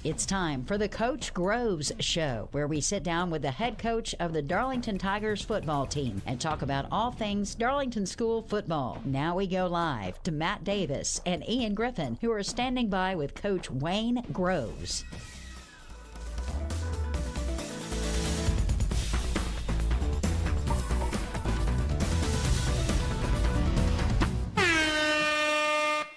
It's time for the Coach Groves Show, where we sit down with the head coach of the Darlington Tigers football team and talk about all things Darlington School football. Now we go live to Matt Davis and Ian Griffin, who are standing by with Coach Wayne Groves.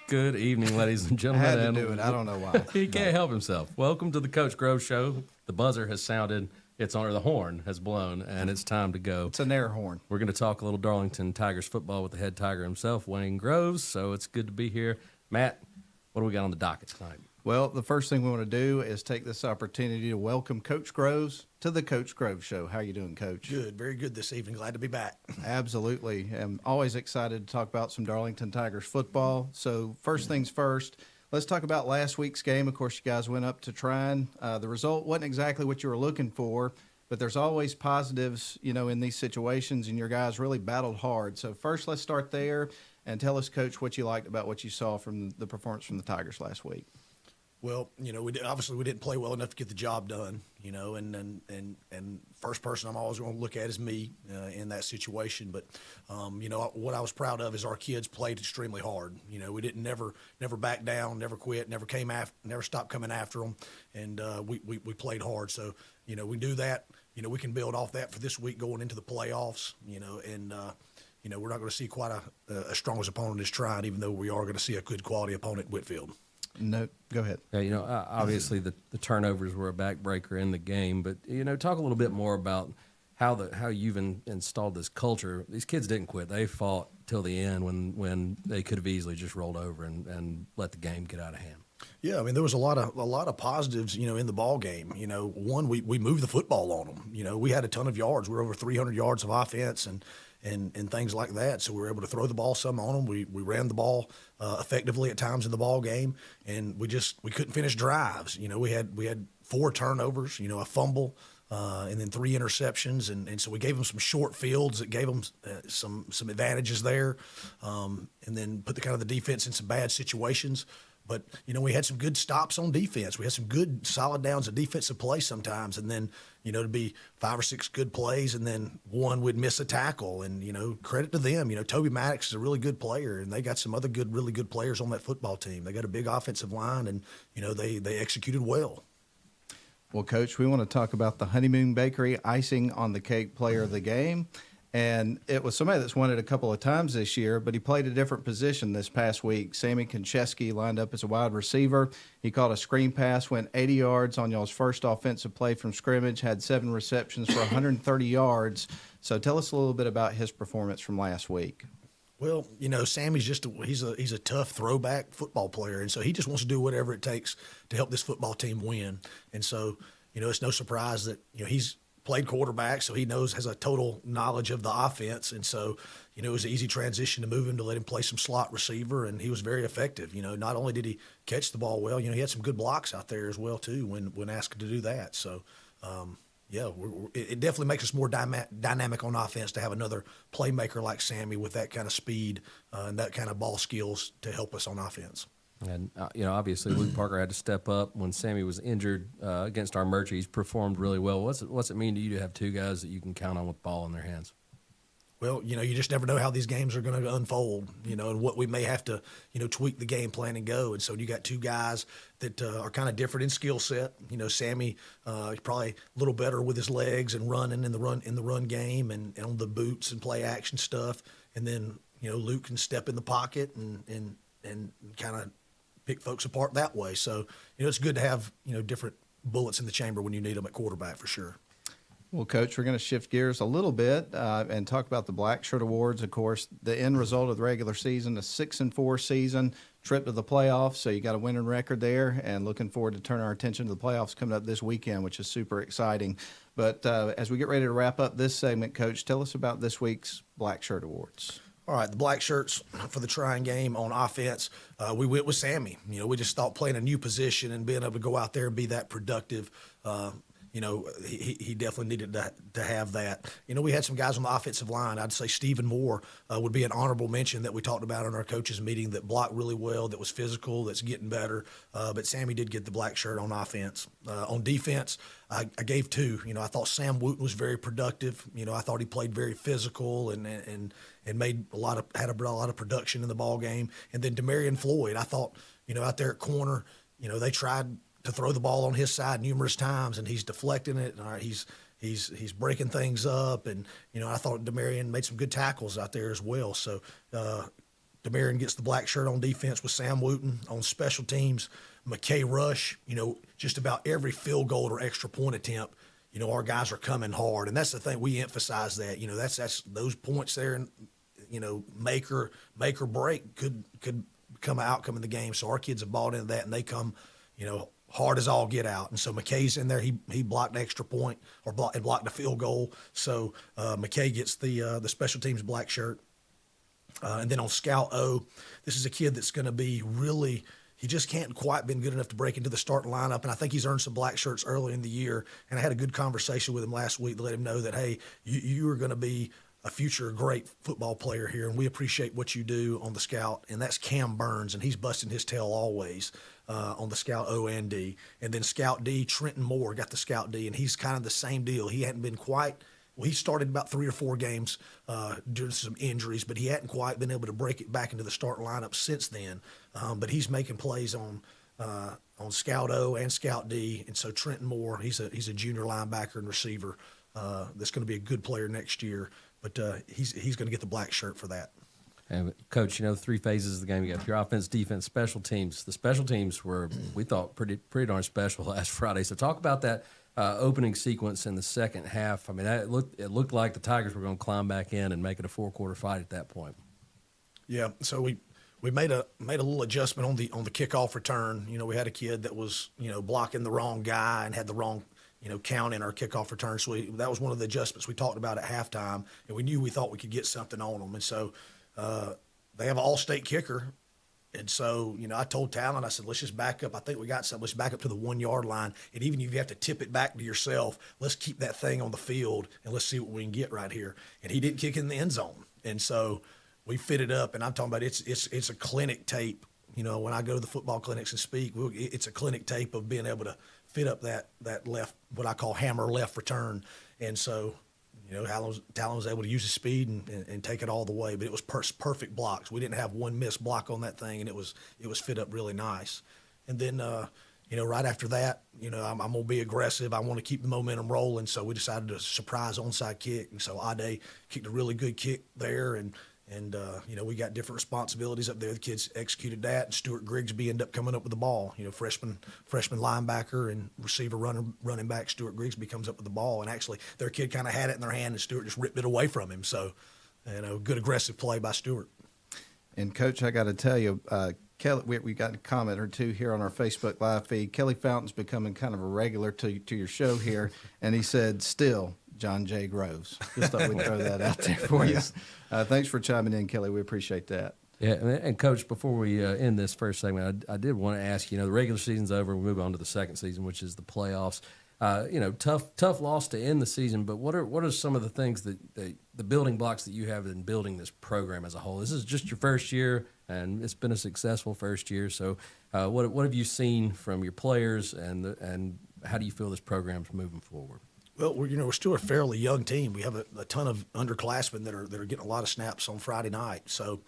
Good evening, ladies and gentlemen. I had to do it. I don't know why. He can't help himself. Welcome to the Coach Grove Show. The buzzer has sounded. The horn has blown, and it's time to go. It's an air horn. We're going to talk a little Darlington Tigers football with the head Tiger himself, Wayne Groves. So it's good to be here. Matt, what do we got on the docket tonight? Well, the first thing we want to do is take this opportunity to welcome Coach Groves to the Coach Groves Show. How are you doing, Coach? Good, very good this evening. Glad to be back. Absolutely. I'm always excited to talk about some Darlington Tigers football. So first things first, let's talk about last week's game. Of course, you guys went up to Trion. The result wasn't exactly what you were looking for, but there's always positives, in these situations, and your guys really battled hard. So first, let's start there and tell us, Coach, what you liked about what you saw from the performance from the Tigers last week. Well, obviously we didn't play well enough to get the job done, and first person I'm always going to look at is me in that situation. But, what I was proud of is our kids played extremely hard. We didn't never back down, never quit, never stopped coming after them, and we played hard. So, we do that. We can build off that for this week going into the playoffs, and we're not going to see quite a strong as opponent as Trion, even though we are going to see a good quality opponent, Whitefield. No, go ahead. Yeah, obviously the turnovers were a backbreaker in the game, but talk a little bit more about how you've installed this culture. These kids didn't quit; they fought till the end when they could have easily just rolled over and let the game get out of hand. Yeah, I mean there was a lot of positives, in the ball game. One, we moved the football on them. We had a ton of yards. We were over 300 yards of offense and things like that. So we were able to throw the ball some on them. We ran the ball effectively at times in the ball game, and we couldn't finish drives. We had 4 turnovers, a fumble, and then 3 interceptions, and so we gave them some short fields that gave them some advantages there, and then put the defense in some bad situations. But, we had some good stops on defense. We had some good solid downs of defensive play sometimes. And then, to be 5 or 6 good plays and then one would miss a tackle. And, credit to them. Toby Maddox is a really good player, and they got some other really good players on that football team. They got a big offensive line, and, they executed well. Well, Coach, we want to talk about the Honeymoon Bakery icing on the cake player of the game. And it was somebody that's won it a couple of times this year, but he played a different position this past week. Sammy Konchesky lined up as a wide receiver. He caught a screen pass, went 80 yards on y'all's first offensive play from scrimmage, had 7 receptions for 130 yards. So tell us a little bit about his performance from last week. Well, Sammy's he's a tough throwback football player, and so he just wants to do whatever it takes to help this football team win. And so, it's no surprise that, he's played quarterback, so he has a total knowledge of the offense. And so, it was an easy transition to move him to let him play some slot receiver, and he was very effective. Not only did he catch the ball well, he had some good blocks out there as well, too, when asked to do that. So, it definitely makes us more dynamic on offense to have another playmaker like Sammy with that kind of speed and that kind of ball skills to help us on offense. And, obviously Luke Parker had to step up when Sammy was injured against our Armurchie. He's performed really well. What's it mean to you to have 2 guys that you can count on with the ball in their hands? Well, you just never know how these games are going to unfold, and what we may have to, tweak the game plan and go. And so you got 2 guys that are kind of different in skill set. Sammy is probably a little better with his legs and running in the run game and on the boots and play action stuff. And then, Luke can step in the pocket and kind of pick folks apart that way. So, it's good to have, different bullets in the chamber when you need them at quarterback for sure. Well, Coach, we're going to shift gears a little bit and talk about the Black Shirt Awards. Of course, the end result of the regular season, a 6-4 season, trip to the playoffs. So you got a winning record there, and looking forward to turning our attention to the playoffs coming up this weekend, which is super exciting. But as we get ready to wrap up this segment, Coach, tell us about this week's Black Shirt Awards. All right, the black shirts for the Trion game on offense, we went with Sammy. We just thought playing a new position and being able to go out there and be that productive he definitely needed to have that. We had some guys on the offensive line. I'd say Stephen Moore would be an honorable mention that we talked about in our coaches meeting, that blocked really well, that was physical, that's getting better. But Sammy did get the black shirt on offense. On defense, I gave 2. I thought Sam Wooten was very productive. I thought he played very physical and made had a lot of production in the ball game. And then Demarion Floyd, I thought, out there at corner, they tried to throw the ball on his side numerous times, and he's deflecting it, and he's breaking things up, and I thought Demarion made some good tackles out there as well. So Demarion gets the black shirt on defense with Sam Wooten. On special teams, McKay Rush, just about every field goal or extra point attempt, our guys are coming hard, and that's the thing, we emphasize that. That's those points there, and make or break could become an outcome in the game. So our kids have bought into that, and they come hard as all get out. And so McKay's in there. He blocked an extra point and blocked a field goal. So McKay gets the special teams black shirt. And then on Scout O, this is a kid that's going to be really – he just can't quite been good enough to break into the starting lineup, and I think he's earned some black shirts early in the year. And I had a good conversation with him last week to let him know that, hey, you are going to be a future great football player here, and we appreciate what you do on the Scout. And that's Cam Burns, and he's busting his tail always on the Scout O and D. And then Scout D, Trenton Moore got the Scout D, and he's kind of the same deal. He hadn't been quite – well, he started about 3 or 4 games due to some injuries, but he hadn't quite been able to break it back into the starting lineup since then. But he's making plays on Scout O and Scout D. And so Trenton Moore, he's a junior linebacker and receiver that's going to be a good player next year. But he's going to get the black shirt for that. And Coach, 3 phases of the game. You got your offense, defense, special teams. The special teams were, we thought, pretty darn special last Friday. So talk about that opening sequence in the second half. I mean, it looked like the Tigers were going to climb back in and make it a 4-quarter fight at that point. Yeah. So we made a little adjustment on the kickoff return. We had a kid that was blocking the wrong guy and had the wrong count in our kickoff return. So that was one of the adjustments we talked about at halftime, and we thought we could get something on them. And so they have an all-state kicker. And so, I told Talon, I said, let's just back up. I think we got something. Let's back up to the 1-yard line. And even if you have to tip it back to yourself, let's keep that thing on the field and let's see what we can get right here. And he didn't kick in the end zone. And so we fit it up. And I'm talking about it's a clinic tape. When I go to the football clinics and speak, it's a clinic tape of being able to fit up that left, what I call hammer left return. And so, Talon was able to use his speed and take it all the way, but it was perfect blocks. We didn't have one missed block on that thing, and it was fit up really nice. And then, right after that, I'm going to be aggressive. I want to keep the momentum rolling, so we decided to surprise onside kick. And so Ade kicked a really good kick there, and we got different responsibilities up there. The kids executed that, and Stuart Grigsby ended up coming up with the ball. Freshman linebacker and receiver running back Stuart Grigsby comes up with the ball, and actually their kid kind of had it in their hand, and Stuart just ripped it away from him. So, good aggressive play by Stuart. And Coach, I got to tell you, Kelly, we got a comment or two here on our Facebook Live feed. Kelly Fountain's becoming kind of a regular to your show here, and he said, "Still, John J. Groves." Just thought we'd throw that out there for you. Thanks for chiming in, Kelly. We appreciate that. Yeah, and Coach, before we end this first segment, I did want to ask you, the regular season's over. We move on to the second season, which is the playoffs. Tough loss to end the season, but what are some of the things that the building blocks that you have in building this program as a whole? This is just your first year, and it's been a successful first year. So what have you seen from your players, and how do you feel this program's moving forward? Well, we're still a fairly young team. We have a ton of underclassmen that are getting a lot of snaps on Friday night. So,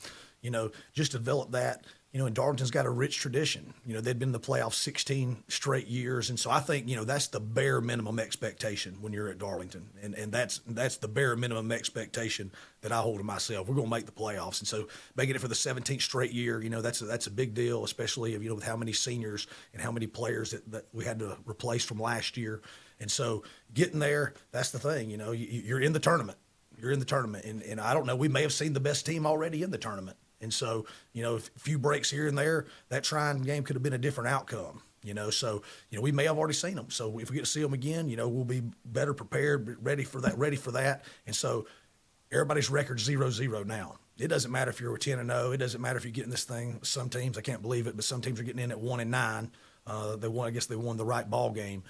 just to develop that, and Darlington's got a rich tradition. They've been in the playoffs 16 straight years. And so I think, that's the bare minimum expectation when you're at Darlington. And that's the bare minimum expectation that I hold to myself. We're going to make the playoffs. And so making it for the 17th straight year, that's a big deal, especially, with how many seniors and how many players that we had to replace from last year. And so getting there, that's the thing, you're in the tournament. You're in the tournament. And I don't know, we may have seen the best team already in the tournament. And so, a few breaks here and there, that Trion game could have been a different outcome, So, we may have already seen them. So if we get to see them again, we'll be better prepared, ready for that. And so everybody's record's 0-0 now. It doesn't matter if you're 10-0. It doesn't matter if you're getting this thing. Some teams, I can't believe it, but some teams are getting in at 1-9. They won the right ball game.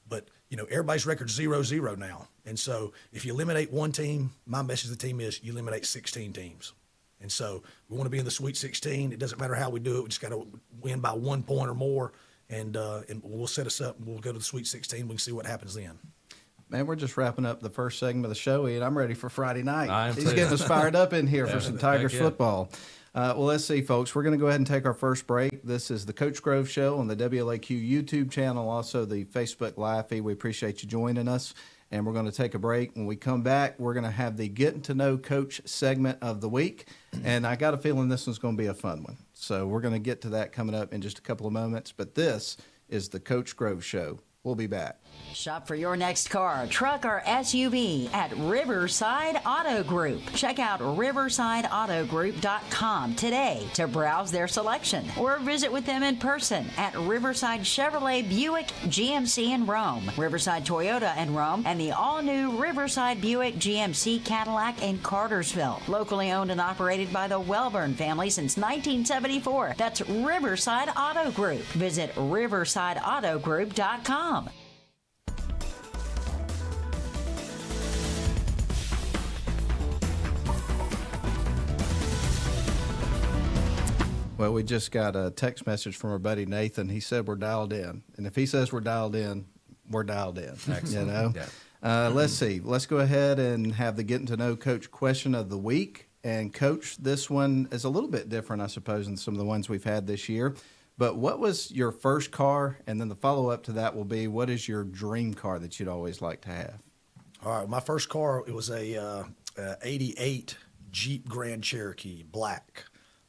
But, everybody's record's 0-0 now. And so if you eliminate one team, my message to the team is you eliminate 16 teams. And so we want to be in the Sweet 16. It doesn't matter how we do it. We just got to win by 1 point or more, and we'll set us up. We'll go to the Sweet 16. We can see what happens then. Man, we're just wrapping up the first segment of the show, Ian. I'm ready for Friday night. I am He's too. getting us fired up in here for some Tigers yeah. football. Well, let's see, folks. We're going to go ahead and take our first break. This is the Coach Grove Show on the WLAQ YouTube channel, also the Facebook Live feed. We appreciate you joining us, and we're going to take a break. When we come back, we're going to have the Getting to Know Coach segment of the week, and I got a feeling this one's going to be a fun one. So we're going to get to that coming up in just a couple of moments, but this is the Coach Grove Show. We'll be back. Shop for your next car, truck, or SUV at Riverside Auto Group. Check out riversideautogroup.com today to browse their selection or visit with them in person at Riverside Chevrolet Buick GMC in Rome, Riverside Toyota in Rome, and the all-new Riverside Buick GMC Cadillac in Cartersville. Locally owned and operated by the Welburn family since 1974. That's Riverside Auto Group. Visit riversideautogroup.com. Well, we just got a text message from our buddy Nathan. He said we're dialed in. And if he says we're dialed in, we're dialed in. Excellent. Yeah. Let's see. Let's go ahead and have the Getting to Know Coach question of the week. And, Coach, this one is a little bit different, I suppose, than some of the ones we've had this year. But what was your first car? And then the follow-up to that will be, what is your dream car that you'd always like to have? All right, my first car, it was a 88 Jeep Grand Cherokee, black.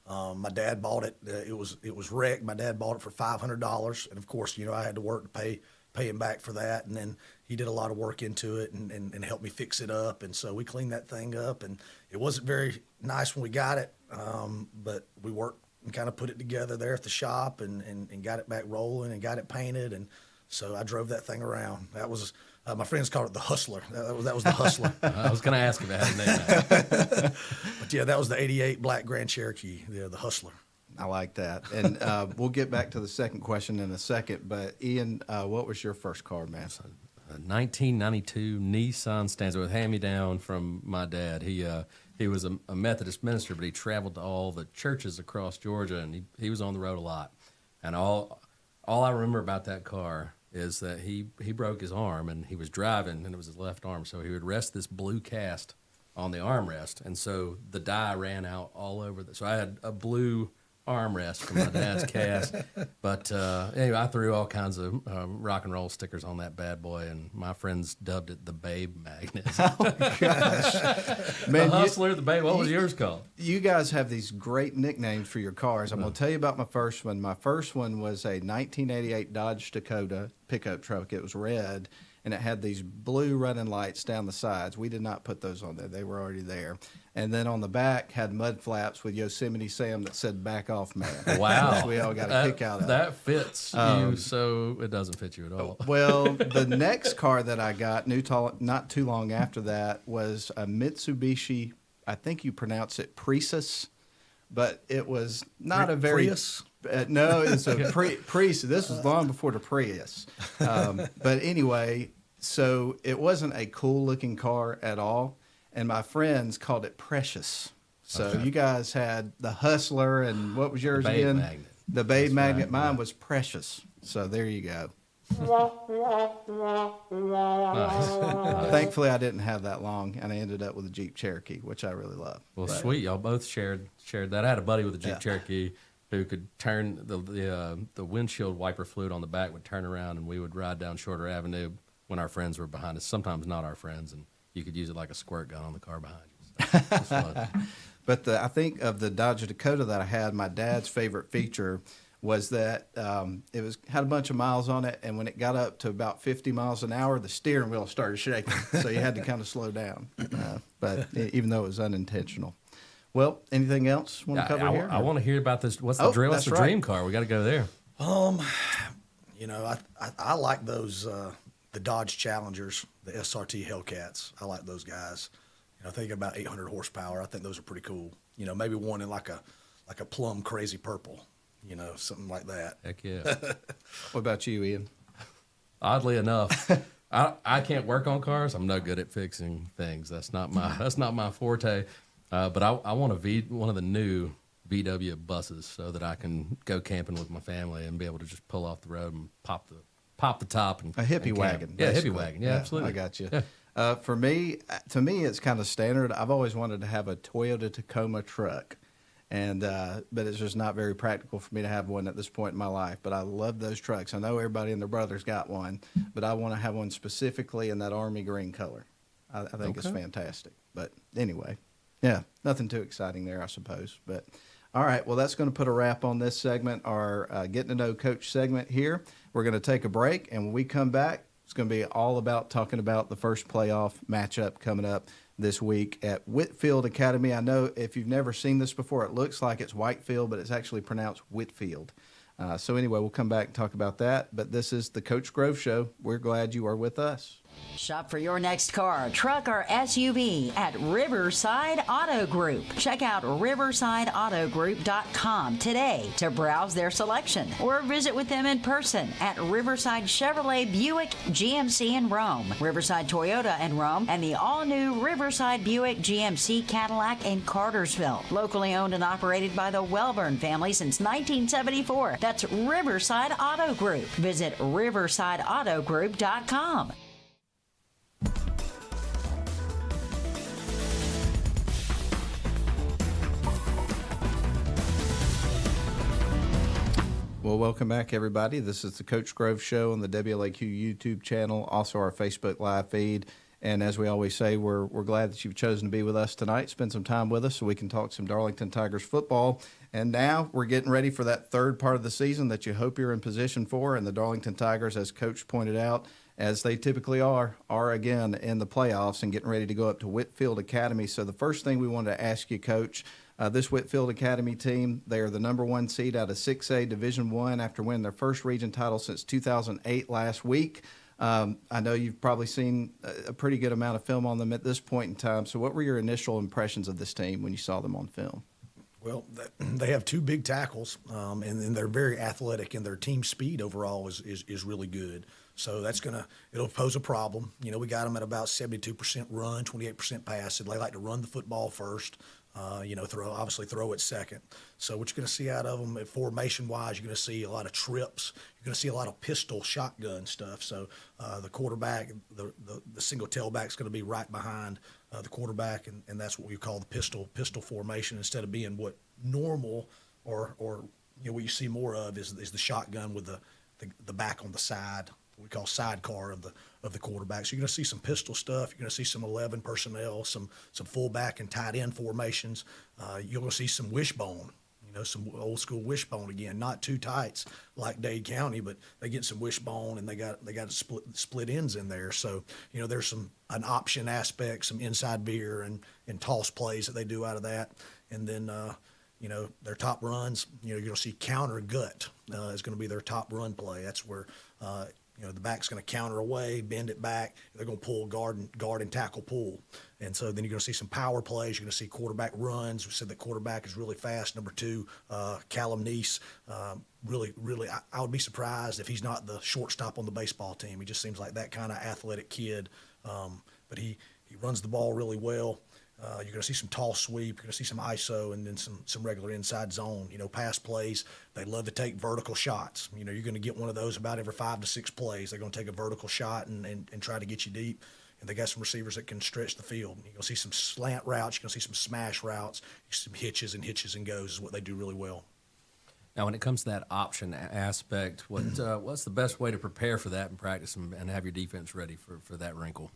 My dad bought it. It was wrecked. My dad bought it for $500, and of course, I had to work to pay him back for that. And then he did a lot of work into it and helped me fix it up. And so we cleaned that thing up, and it wasn't very nice when we got it, but we worked and kind of put it together there at the shop and got it back rolling and got it painted. And so I drove that thing around. That was my friends called it the Hustler. That was the Hustler. I was going to ask if it had a name. But yeah, that was the 88 black Grand Cherokee, the Hustler. I like that. And we'll get back to the second question in a second. But, Ian, what was your first car, man? A 1992 Nissan Stanza with hand-me-down from my dad. He was a Methodist minister, but he traveled to all the churches across Georgia, and he was on the road a lot. And all I remember about that car is that he broke his arm, and he was driving, and it was his left arm, so he would rest this blue cast on the armrest, and so the dye ran out all over. So I had a blue armrest from my dad's cast. But anyway, I threw all kinds of rock and roll stickers on that bad boy, and my friends dubbed it the Babe Magnet. Oh, gosh. Man, the Hustler, the Babe. What was yours called? You guys have these great nicknames for your cars. I'm going to tell you about my first one. My first one was a 1988 Dodge Dakota pickup truck. It was red, and it had these blue running lights down the sides. We did not put those on there. They were already there. And then on the back had mud flaps with Yosemite Sam that said, "Back off, man." Wow. We all got a kick out of that. Fits you, so it doesn't fit you at all. Well, the next car that I got, not too long after that, was a Mitsubishi, I think you pronounce it Prius, but it was not a very... Prius? No, it's a Prius. This was long before the Prius. But anyway, so it wasn't a cool-looking car at all, and my friends called it Precious. So Okay. you guys had the Hustler, and what was yours The Babe again? Magnet. The Babe That's Magnet. right, Mine yeah. was Precious. So there you go. Nice. Thankfully, I didn't have that long, and I ended up with a Jeep Cherokee, which I really love. Well, sweet. Y'all both shared that. I had a buddy with a Jeep Cherokee who could turn the windshield wiper fluid on the back would turn around, and we would ride down Shorter Avenue when our friends were behind us. Sometimes not our friends, and you could use it like a squirt gun on the car behind you. So it was fun. But I think of the Dodge Dakota that I had, my dad's favorite feature was that it had a bunch of miles on it, and when it got up to about 50 miles an hour, the steering wheel started shaking, so you had to kind of slow down. But even though it was unintentional. Well, anything else want to cover here? I want to hear about this. What's the dream? What's the that's right. dream car? We got to go there. I like those the Dodge Challengers, the SRT Hellcats. I like those guys. I think about 800 horsepower. I think those are pretty cool. Maybe one in like a plum crazy purple. Something like that. Heck yeah. What about you, Ian? Oddly enough, I can't work on cars. I'm no good at fixing things. That's not my forte. But I want one of the new VW buses so that I can go camping with my family and be able to just pull off the road and pop the top and a hippie and wagon. Yeah, basically. hippie wagon. Yeah, absolutely. I got you. Yeah. To me, it's kind of standard. I've always wanted to have a Toyota Tacoma truck, and but it's just not very practical for me to have one at this point in my life. But I love those trucks. I know everybody and their brother's got one, but I want to have one specifically in that army green color. I think it's fantastic. But anyway, yeah, nothing too exciting there, I suppose. But all right, well, that's going to put a wrap on this segment, our Getting to Know Coach segment here. We're going to take a break, and when we come back, it's going to be all about talking about the first playoff matchup coming up this week at Whitefield Academy. I know if you've never seen this before, it looks like it's Whitefield, but it's actually pronounced Whitfield. So anyway, we'll come back and talk about that. But this is the Coach Grove Show. We're glad you are with us. Shop for your next car, truck, or SUV at Riverside Auto Group. Check out riversideautogroup.com today to browse their selection or visit with them in person at Riverside Chevrolet Buick GMC in Rome, Riverside Toyota in Rome, and the all-new Riverside Buick GMC Cadillac in Cartersville. Locally owned and operated by the Welburn family since 1974. That's Riverside Auto Group. Visit riversideautogroup.com. Well, welcome back, everybody. This is the Coach Grove Show on the WLAQ YouTube channel, also our Facebook Live feed. And as we always say, we're glad that you've chosen to be with us tonight, spend some time with us so we can talk some Darlington Tigers football. And now we're getting ready for that third part of the season that you hope you're in position for. And the Darlington Tigers, as Coach pointed out, as they typically are again in the playoffs and getting ready to go up to Whitefield Academy. So the first thing we wanted to ask you, Coach, this Whitefield Academy team, they are the number one seed out of 6A Division I after winning their first region title since 2008 last week. I know you've probably seen a pretty good amount of film on them at this point in time. So what were your initial impressions of this team when you saw them on film? Well, they have two big tackles, and they're very athletic, and their team speed overall is really good. So it'll pose a problem. You know, we got them at about 72% run, 28% pass. And they like to run the football first. Throw it second. So what you're going to see out of them, formation-wise, you're going to see a lot of trips. You're going to see a lot of pistol shotgun stuff. So the quarterback, the single tailback is going to be right behind the quarterback, and that's what we call the pistol formation instead of being what normal or what you see more of is the shotgun with the back on the side. What we call sidecar of the quarterback. So you're going to see some pistol stuff. You're going to see some 11 personnel, some fullback and tight end formations. You're going to see some wishbone, some old school wishbone again. Not too tights like Dade County, but they get some wishbone and they got split ends in there. So there's an option aspect, some inside veer and toss plays that they do out of that, and then. Their top runs, you're going to see counter gut is going to be their top run play. That's where, the back's going to counter away, bend it back. They're going to pull guard and tackle pull. And so then you're going to see some power plays. You're going to see quarterback runs. We said that quarterback is really fast. Number 2, Callum Neese, really, I would be surprised if he's not the shortstop on the baseball team. He just seems like that kind of athletic kid. But he runs the ball really well. You're going to see some tall sweep. You're going to see some ISO and then some regular inside zone. Pass plays. They love to take vertical shots. You're going to get one of those about every 5 to 6 plays. They're going to take a vertical shot and try to get you deep. And they got some receivers that can stretch the field. You're going to see some slant routes. You're going to see some smash routes. Some hitches and goes is what they do really well. Now, when it comes to that option aspect, what's the best way to prepare for that in practice and have your defense ready for that wrinkle?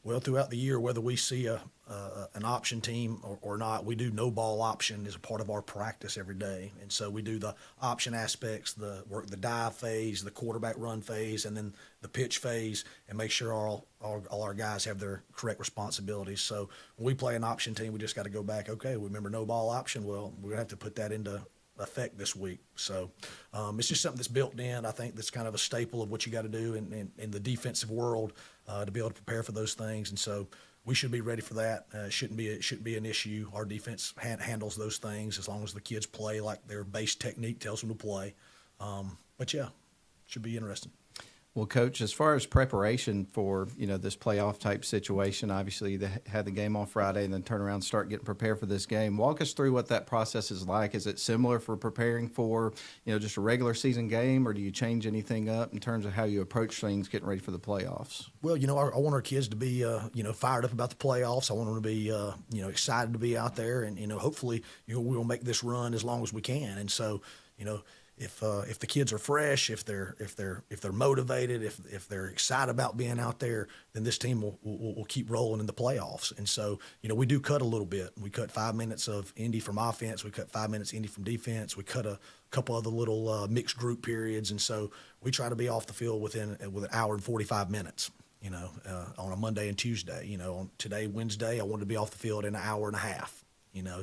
Well, throughout the year, whether we see an option team or not, we do no ball option as a part of our practice every day. And so we do the option aspects, the dive phase, the quarterback run phase, and then the pitch phase, and make sure all our guys have their correct responsibilities. So when we play an option team, we just got to go back, okay, remember no ball option? Well, we're going to have to put that into effect this week. So it's just something that's built in. I think that's kind of a staple of what you got to do in the defensive world to be able to prepare for those things. And so we should be ready for that. It shouldn't be an issue. Our defense handles those things as long as the kids play like their base technique tells them to play. But yeah, should be interesting. Well, Coach, as far as preparation for, this playoff type situation, obviously you had the game on Friday and then turn around and start getting prepared for this game. Walk us through what that process is like. Is it similar for preparing for, just a regular season game, or do you change anything up in terms of how you approach things getting ready for the playoffs? Well, I want our kids to be, fired up about the playoffs. I want them to be, excited to be out there, and hopefully, we'll make this run as long as we can. And so, if the kids are fresh, if they're motivated, if they're excited about being out there, then this team will keep rolling in the playoffs. And so, we do cut a little bit. We cut 5 minutes of Indy from offense. We cut 5 minutes Indy from defense. We cut a couple other little mixed group periods. And so we try to be off the field with an hour and 45 minutes. On a Monday and Tuesday. On today, Wednesday, I wanted to be off the field in an hour and a half.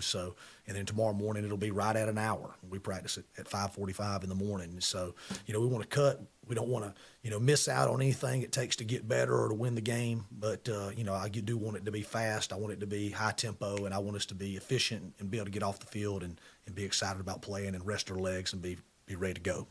So, and then tomorrow morning it'll be right at an hour. We practice it at 5:45 in the morning. So, we want to cut. We don't want to, miss out on anything it takes to get better or to win the game. But, I do want it to be fast. I want it to be high tempo, and I want us to be efficient and be able to get off the field and be excited about playing and rest our legs and be ready to go.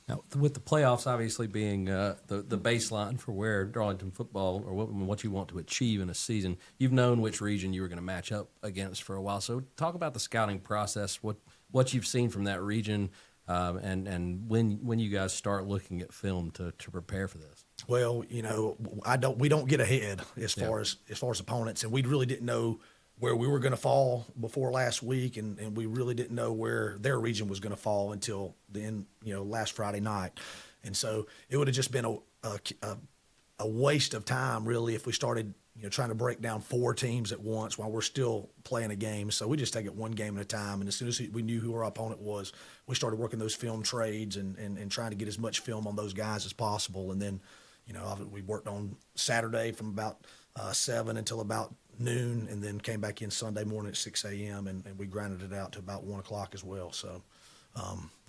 Now, with the playoffs obviously being the baseline for where Darlington football or what you want to achieve in a season, you've known which region you were going to match up against for a while. So talk about the scouting process, what you've seen from that region, and when you guys start looking at film to prepare for this. Well, we don't get ahead as far as opponents, and we really didn't know where we were going to fall before last week, and we really didn't know where their region was going to fall until then, last Friday night. And so it would have just been a waste of time, really, if we started, trying to break down 4 teams at once while we're still playing a game. So we just take it one game at a time, and as soon as we knew who our opponent was, we started working those film trades and trying to get as much film on those guys as possible. And then, we worked on Saturday from about 7 until about noon, and then came back in Sunday morning at 6 a.m. and we grinded it out to about 1 o'clock as well. So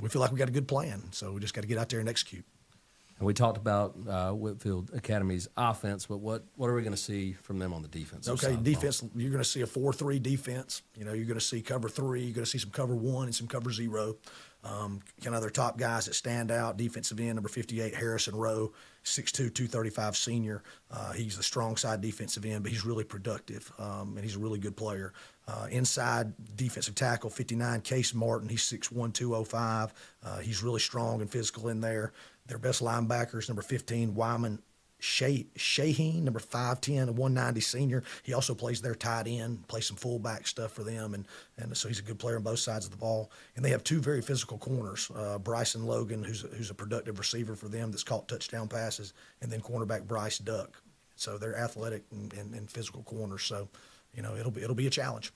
we feel like we got a good plan. So we just got to get out there and execute. And we talked about Whitefield Academy's offense, but what are we going to see from them on the defense? Okay, defense, you're going to see a 4-3 defense. You're going to see cover 3. You're going to see some cover 1 and some cover 0. Kind of their top guys that stand out, defensive end, number 58, Harrison Rowe, 6'2", 235 senior. He's a strong side defensive end, but he's really productive, and he's a really good player. Inside defensive tackle, 59, Case Martin. He's 6'1", 205. He's really strong and physical in there. Their best linebackers, number 15, Wyman Shaheen, number 5'10", a 190 senior. He also plays their tight end, plays some fullback stuff for them, and so he's a good player on both sides of the ball. And they have 2 very physical corners, Bryson Logan, who's a productive receiver for them that's caught touchdown passes, and then cornerback Bryce Duck. So they're athletic and physical corners. So, it'll be a challenge.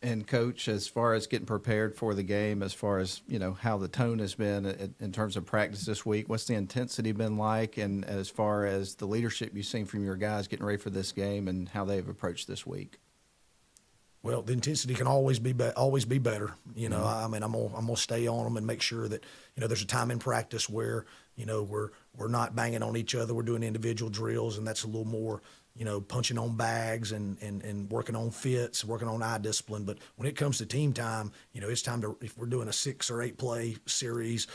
And Coach, as far as getting prepared for the game, as far as, how the tone has been in terms of practice this week, what's the intensity been like? And as far as the leadership you've seen from your guys getting ready for this game and how they've approached this week? Well, the intensity can always be better. I mean, I'm gonna stay on them and make sure that, there's a time in practice where, we're not banging on each other. We're doing individual drills, and that's a little more, punching on bags and working on fits, working on eye discipline. But when it comes to team time, it's time to, if we're doing a 6 or 8 play series,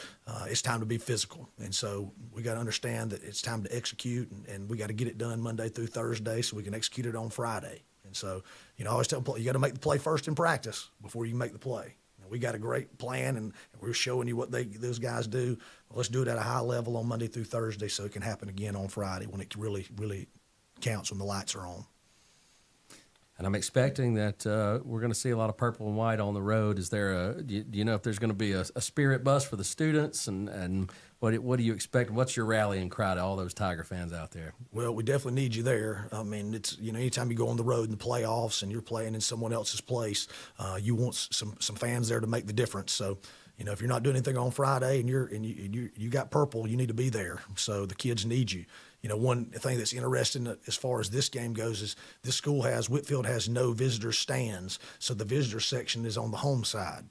it's time to be physical. And so we got to understand that it's time to execute, and we got to get it done Monday through Thursday so we can execute it on Friday. And so, I always tell them, you got to make the play first in practice before you make the play. We got a great plan, and we're showing you what those guys do. Well, let's do it at a high level on Monday through Thursday so it can happen again on Friday when it really, really counts, when the lights are on. And I'm expecting that we're going to see a lot of purple and white on the road. Is there do you know if there's going to be a spirit bus for the students, and what do you expect? What's your rallying cry to all those Tiger fans out there? Well, we definitely need you there. I mean, it's, anytime you go on the road in the playoffs and you're playing in someone else's place, you want some fans there to make the difference. So, if you're not doing anything on Friday and you got purple, you need to be there. So the kids need you. One thing that's interesting as far as this game goes is Whitefield has no visitor stands, so the visitor section is on the home side.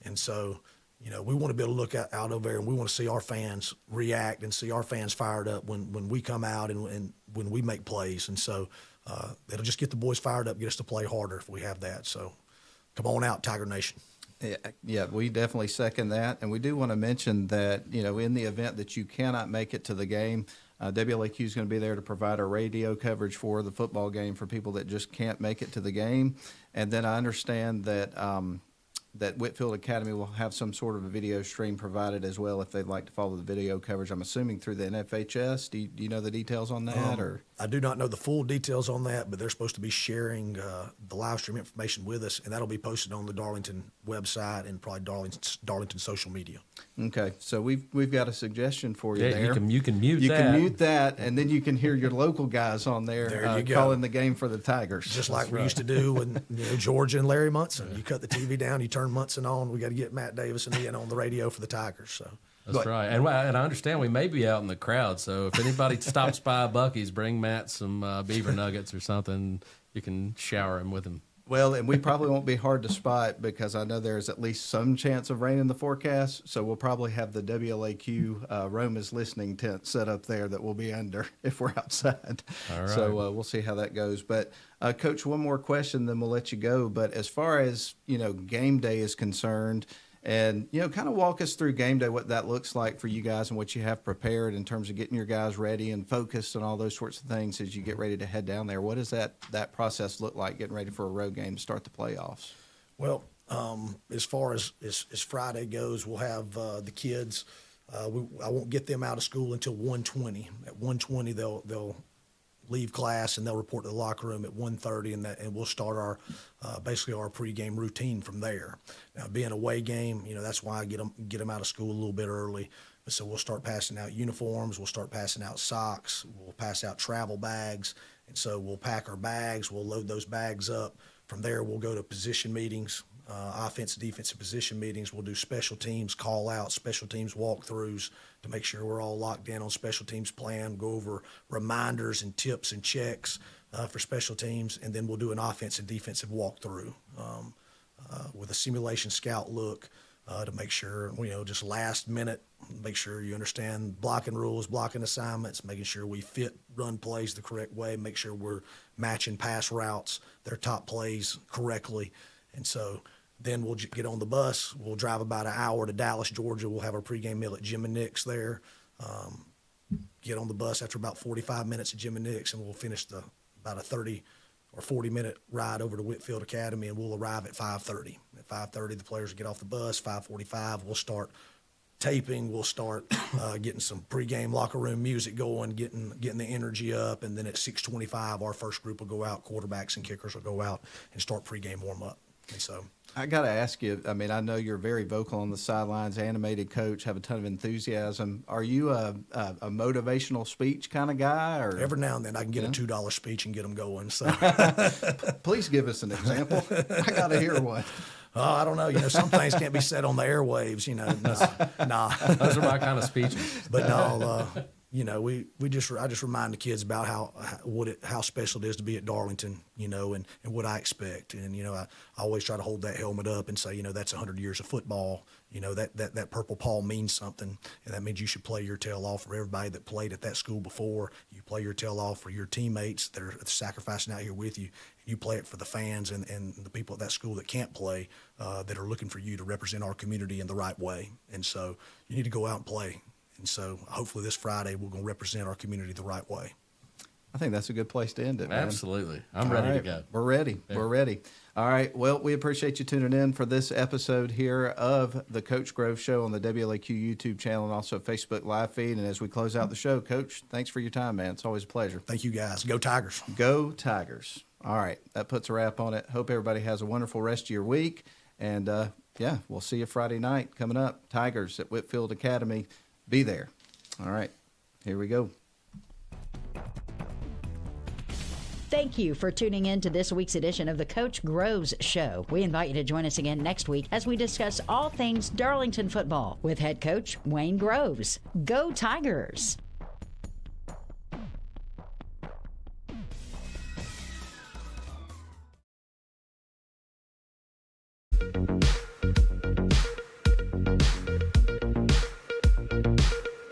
And so, we want to be able to look out over there, and we want to see our fans react and see our fans fired up when we come out and when we make plays. And so it'll just get the boys fired up, get us to play harder if we have that. So come on out, Tiger Nation. Yeah, we definitely second that. And we do want to mention that, in the event that you cannot make it to the game, WLAQ is going to be there to provide our radio coverage for the football game for people that just can't make it to the game. And then I understand that that Whitefield Academy will have some sort of a video stream provided as well if they'd like to follow the video coverage. I'm assuming through the NFHS. Do you know the details on that? Or I do not know the full details on that, but they're supposed to be sharing the live stream information with us, and that'll be posted on the Darlington website and probably Darlington social media. Okay, so we've got a suggestion for you there. You can mute You that. can mute that, and then you can hear your local guys on there, you go. calling the game for the Tigers. Just like we used to do with Georgia and Larry Munson. You cut the TV down, you turn Munson on. We got to get Matt Davis and Ian on the radio for the Tigers. So That's right. And I understand we may be out in the crowd, so if anybody stops by Buc-ee's, bring Matt some beaver nuggets or something. You can shower him with them. Well, and we probably won't be hard to spot because I know there's at least some chance of rain in the forecast. So we'll probably have the WLAQ Roma's listening tent set up there that we'll be under if we're outside. All right. So we'll see how that goes. But Coach, one more question, then we'll let you go. But as far as game day is concerned, and kind of walk us through game day, what that looks like for you guys and what you have prepared in terms of getting your guys ready and focused and all those sorts of things as you get ready to head down there. What does that process look like getting ready for a road game to start the playoffs? Well, as far as Friday goes, we'll have the kids. I won't get them out of school until 1:20. At 1:20, they'll leave class and they'll report to the locker room at 1:30, and we'll start our basically our pregame routine from there. Now, being a away game, that's why I get them out of school a little bit early. So we'll start passing out uniforms. We'll start passing out socks. We'll pass out travel bags, and so we'll pack our bags. We'll load those bags up. From there, we'll go to position meetings, offensive, defensive position meetings. We'll do special teams call out, special teams walkthroughs to make sure we're all locked in on special teams plan, go over reminders and tips and checks for special teams, and then we'll do an offensive and defensive walkthrough with a simulation scout look to make sure, just last minute, make sure you understand blocking rules, blocking assignments, making sure we fit run plays the correct way, make sure we're matching pass routes, their top plays correctly. And so then we'll get on the bus. We'll drive about an hour to Dallas, Georgia. We'll have our pregame meal at Jim and Nick's there. Get on the bus after about 45 minutes at Jim and Nick's, and we'll finish about a 30 or 40-minute ride over to Whitefield Academy, and we'll arrive at 5:30. At 5:30, the players will get off the bus. 5:45, we'll start taping. We'll start getting some pregame locker room music going, getting the energy up, and then at 6:25, our first group will go out. Quarterbacks and kickers will go out and start pregame warm-up. And so I got to ask you, I mean, I know you're very vocal on the sidelines, animated coach, have a ton of enthusiasm. Are you a motivational speech kind of guy? Or every now and then I can get a $2 speech and get them going. So please give us an example. I got to hear one. I don't know. Some things can't be said on the airwaves. Nah. Those are my kind of speeches. But no, I just remind the kids about how special it is to be at Darlington, and what I expect. And, I always try to hold that helmet up and say, that's 100 years of football. That purple paw means something, and that means you should play your tail off for everybody that played at that school before. You play your tail off for your teammates that are sacrificing out here with you. You play it for the fans and the people at that school that can't play that are looking for you to represent our community in the right way. And so you need to go out and play. And so hopefully this Friday we're going to represent our community the right way. I think that's a good place to end it, man. Absolutely. I'm ready to go. We're ready. Yeah. We're ready. All right. Well, we appreciate you tuning in for this episode here of the Coach Grove Show on the WLAQ YouTube channel and also Facebook live feed. And as we close out the show, Coach, thanks for your time, man. It's always a pleasure. Thank you, guys. Go Tigers. Go Tigers. All right. That puts a wrap on it. Hope everybody has a wonderful rest of your week. And, we'll see you Friday night coming up. Tigers at Whitefield Academy. Be there. All right. Here we go. Thank you for tuning in to this week's edition of the Coach Groves Show. We invite you to join us again next week as we discuss all things Darlington football with head coach Wayne Groves. Go Tigers!